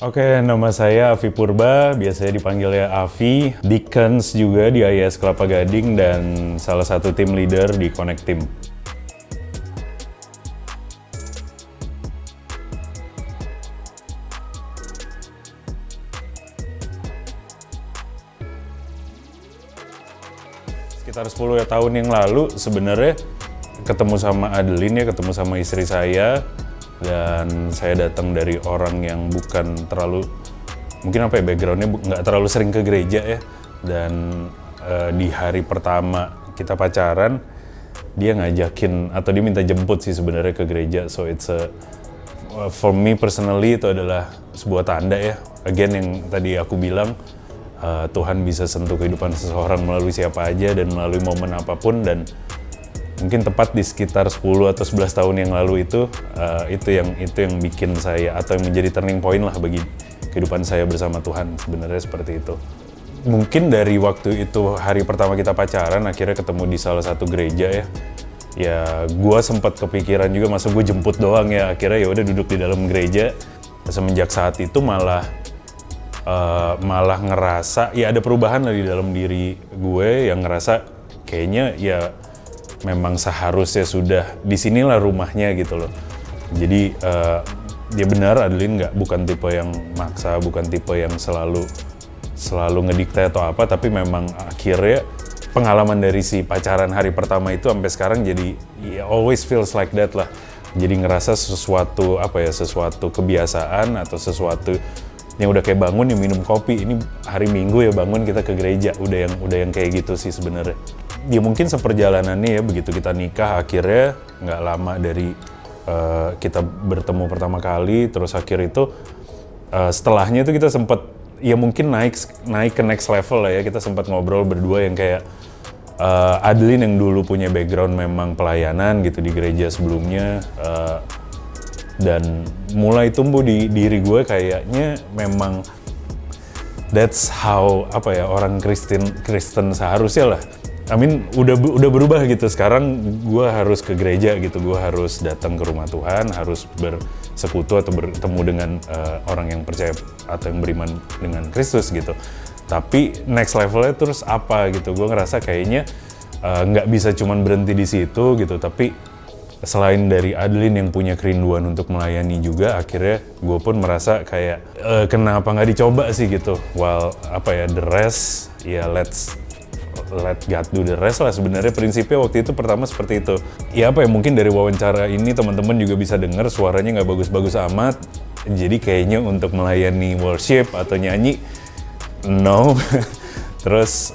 Oke, nama saya Avi Purba, biasanya dipanggilnya Avi, Deacons juga di IAS Kelapa Gading, dan salah satu tim leader di Connect Team. Sekitar 10 tahun yang lalu sebenarnya ketemu sama Adeline ketemu sama istri saya, dan saya datang dari orang yang bukan terlalu, mungkin backgroundnya nggak terlalu sering ke gereja ya, dan di hari pertama kita pacaran dia ngajakin atau dia minta jemput sih sebenarnya ke gereja. So it's for me personally itu adalah sebuah tanda ya, again yang tadi aku bilang, Tuhan bisa sentuh kehidupan seseorang melalui siapa aja dan melalui momen apapun. Dan mungkin tepat di sekitar 10 atau 11 tahun yang lalu itu yang bikin saya, atau yang menjadi turning point lah bagi kehidupan saya bersama Tuhan, sebenarnya seperti itu. Mungkin dari waktu itu, hari pertama kita pacaran, akhirnya ketemu di salah satu gereja ya. Ya gue sempat kepikiran juga, masa gue jemput doang ya, akhirnya ya udah duduk di dalam gereja. Semenjak saat itu malah ngerasa ya ada perubahan di dalam diri gue, yang ngerasa kayaknya ya memang seharusnya sudah disinilah rumahnya gitu loh. Jadi dia benar, Adeline bukan tipe yang maksa, bukan tipe yang selalu ngedikte atau apa, tapi memang akhirnya pengalaman dari si pacaran hari pertama itu sampai sekarang jadi always feels like that lah. Jadi ngerasa sesuatu kebiasaan atau sesuatu yang udah kayak bangun ya minum kopi, ini hari Minggu ya bangun kita ke gereja, udah yang kayak gitu sih sebenarnya. Ya mungkin seperjalanannya ya, begitu kita nikah akhirnya nggak lama dari kita bertemu pertama kali, terus akhir itu setelahnya itu kita sempat ya mungkin naik ke next level lah ya. Kita sempat ngobrol berdua yang kayak Adeline yang dulu punya background memang pelayanan gitu di gereja sebelumnya, dan mulai tumbuh di diri gue kayaknya memang that's how orang Kristen seharusnya lah. I mean udah berubah gitu. Sekarang gue harus ke gereja gitu, gue harus datang ke rumah Tuhan, harus bersekutu atau bertemu dengan orang yang percaya atau yang beriman dengan Kristus gitu. Tapi next levelnya terus apa gitu, gue ngerasa kayaknya nggak bisa cuman berhenti di situ gitu. Tapi selain dari Adeline yang punya kerinduan untuk melayani juga, akhirnya gue pun merasa kayak kenapa nggak dicoba sih gitu. While the rest ya let God do the rest lah. Sebenarnya prinsipnya waktu itu pertama seperti itu. Ya mungkin dari wawancara ini teman-teman juga bisa dengar suaranya nggak bagus-bagus amat. Jadi kayaknya untuk melayani worship atau nyanyi, no. Terus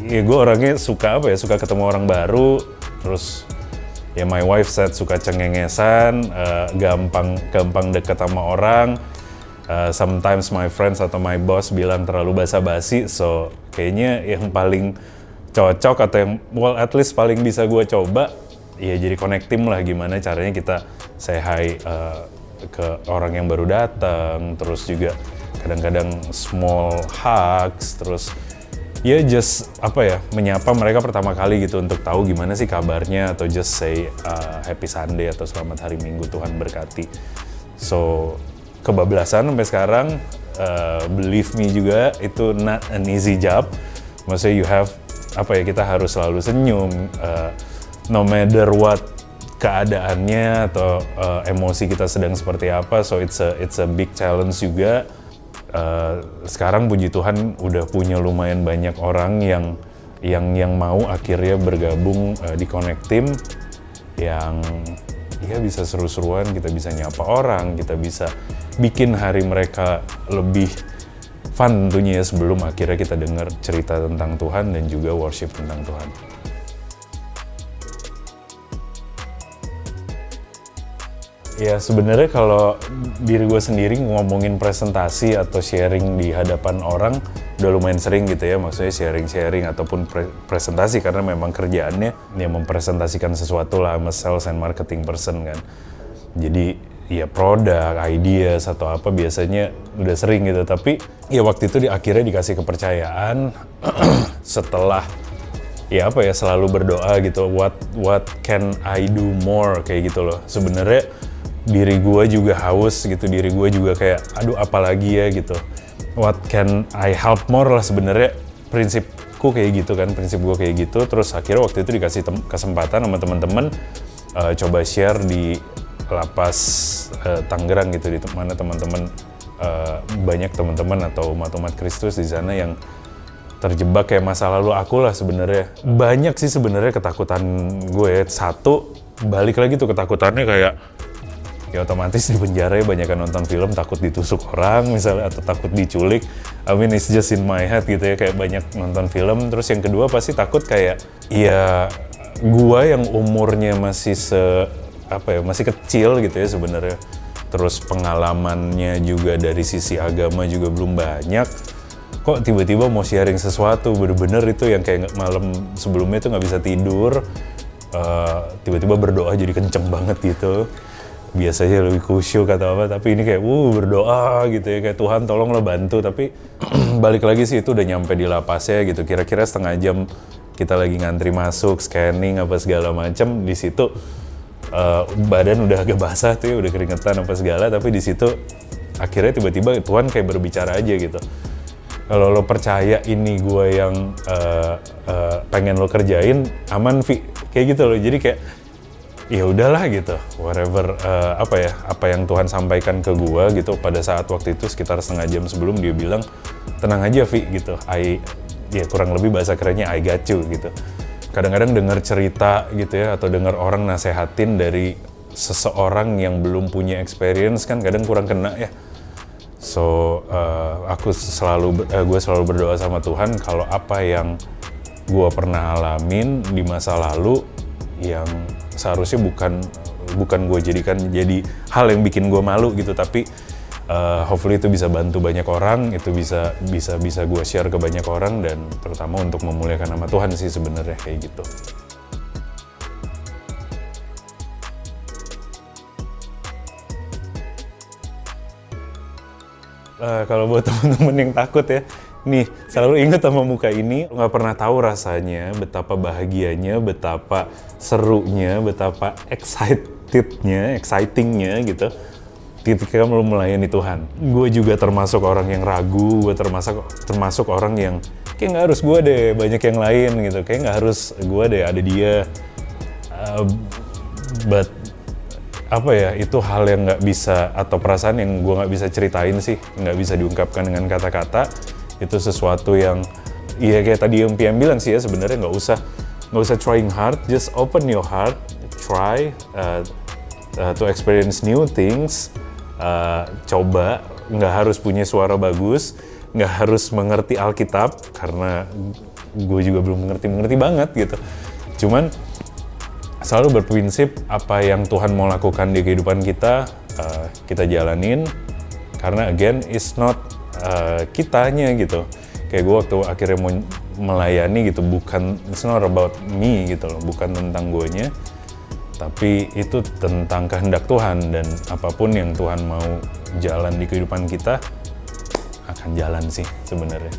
ya gue orangnya suka ketemu orang baru. Terus ya my wife said suka cengengesan, gampang deket sama orang. Sometimes my friends atau my boss bilang terlalu basa-basi. So kayaknya yang paling cocok atau yang at least paling bisa gue coba ya jadi Connect Team lah. Gimana caranya kita say hi ke orang yang baru datang, terus juga kadang-kadang small hugs, terus ya just menyapa mereka pertama kali gitu untuk tahu gimana sih kabarnya, atau just say happy Sunday atau selamat hari Minggu, Tuhan berkati. So kebablasan sampai sekarang, believe me juga itu not an easy job. Maksudnya you have kita harus selalu senyum, no matter what keadaannya atau emosi kita sedang seperti apa. So it's a big challenge juga. Sekarang puji Tuhan udah punya lumayan banyak orang yang mau akhirnya bergabung di Connect Team, yang ya bisa seru-seruan, kita bisa nyapa orang, kita bisa bikin hari mereka lebih fun tentunya ya, sebelum akhirnya kita dengar cerita tentang Tuhan dan juga worship tentang Tuhan. Ya sebenarnya kalau diri gue sendiri ngomongin presentasi atau sharing di hadapan orang udah lumayan sering gitu ya, maksudnya sharing ataupun presentasi, karena memang kerjaannya ya mempresentasikan sesuatu lah, sama sales and marketing person kan. Jadi ya produk, ideas atau apa biasanya udah sering gitu. Tapi ya waktu itu akhirnya dikasih kepercayaan setelah selalu berdoa gitu, what can I do more kayak gitu loh. Sebenarnya diri gue juga haus gitu, diri gue juga kayak aduh apalagi ya gitu, what can I help more lah sebenarnya, prinsipku kayak gitu kan, prinsip gue kayak gitu. Terus akhirnya waktu itu dikasih kesempatan sama teman-teman coba share di lapas Tangerang gitu, di mana teman-teman banyak teman-teman atau umat-umat Kristus di sana yang terjebak kayak masa lalu aku lah sebenarnya. Banyak sih sebenarnya ketakutan gue. Satu, balik lagi tuh ketakutannya kayak ya otomatis di penjara ya banyak nonton film takut ditusuk orang misalnya atau takut diculik. I mean it's just in my head gitu ya, kayak banyak nonton film. Terus yang kedua pasti takut kayak ya gue yang umurnya masih masih kecil gitu ya sebenarnya. Terus pengalamannya juga dari sisi agama juga belum banyak. Kok tiba-tiba mau sharing sesuatu, bener-bener itu yang kayak malam sebelumnya tuh nggak bisa tidur, tiba-tiba berdoa jadi kenceng banget gitu. Biasanya lebih khusyuk atau apa, tapi ini kayak berdoa gitu ya, kayak Tuhan tolong lo bantu. Tapi balik lagi sih itu udah nyampe di lapasnya gitu, kira-kira setengah jam kita lagi ngantri masuk, scanning apa segala macam. Di situ badan udah agak basah tuh ya, udah keringetan apa segala, tapi di situ akhirnya tiba-tiba Tuhan kayak berbicara aja gitu. Kalau lo percaya ini gue yang pengen lo kerjain, aman Vi, kayak gitu loh. Jadi kayak ya udahlah gitu, whatever apa yang Tuhan sampaikan ke gue gitu pada saat waktu itu sekitar setengah jam sebelum, dia bilang tenang aja Vi gitu, kurang lebih bahasa kerennya I got you gitu. Kadang-kadang dengar cerita gitu ya, atau dengar orang nasehatin dari seseorang yang belum punya experience kan kadang kurang kena ya. So gue selalu berdoa sama Tuhan kalau apa yang gue pernah alamin di masa lalu yang seharusnya bukan gue jadikan jadi hal yang bikin gue malu gitu, tapi hopefully itu bisa bantu banyak orang, itu bisa gue share ke banyak orang, dan terutama untuk memuliakan nama Tuhan sih sebenarnya kayak gitu. Kalau buat teman-teman yang takut ya, nih selalu ingat sama muka ini, nggak pernah tahu rasanya betapa bahagianya, betapa serunya, betapa excitingnya gitu ketika lo melayani Tuhan. Gue juga termasuk orang yang ragu, gue termasuk orang yang kayak nggak harus gue deh, banyak yang lain gitu, kayak nggak harus gue deh, ada dia. But apa ya, itu hal yang nggak bisa, atau perasaan yang gue nggak bisa ceritain sih, nggak bisa diungkapkan dengan kata-kata. Itu sesuatu yang iya kayak tadi yang PM bilang sih ya, sebenarnya nggak usah trying hard, just open your heart, try to experience new things. Coba, nggak harus punya suara bagus, nggak harus mengerti Alkitab, karena gue juga belum mengerti banget gitu. Cuman selalu berprinsip apa yang Tuhan mau lakukan di kehidupan kita, kita jalanin, karena again it's not kitanya gitu. Kayak gue waktu akhirnya mau melayani gitu, bukan, it's not about me gitu loh, bukan tentang guenya, tapi itu tentang kehendak Tuhan, dan apapun yang Tuhan mau jalan di kehidupan kita akan jalan sih sebenarnya.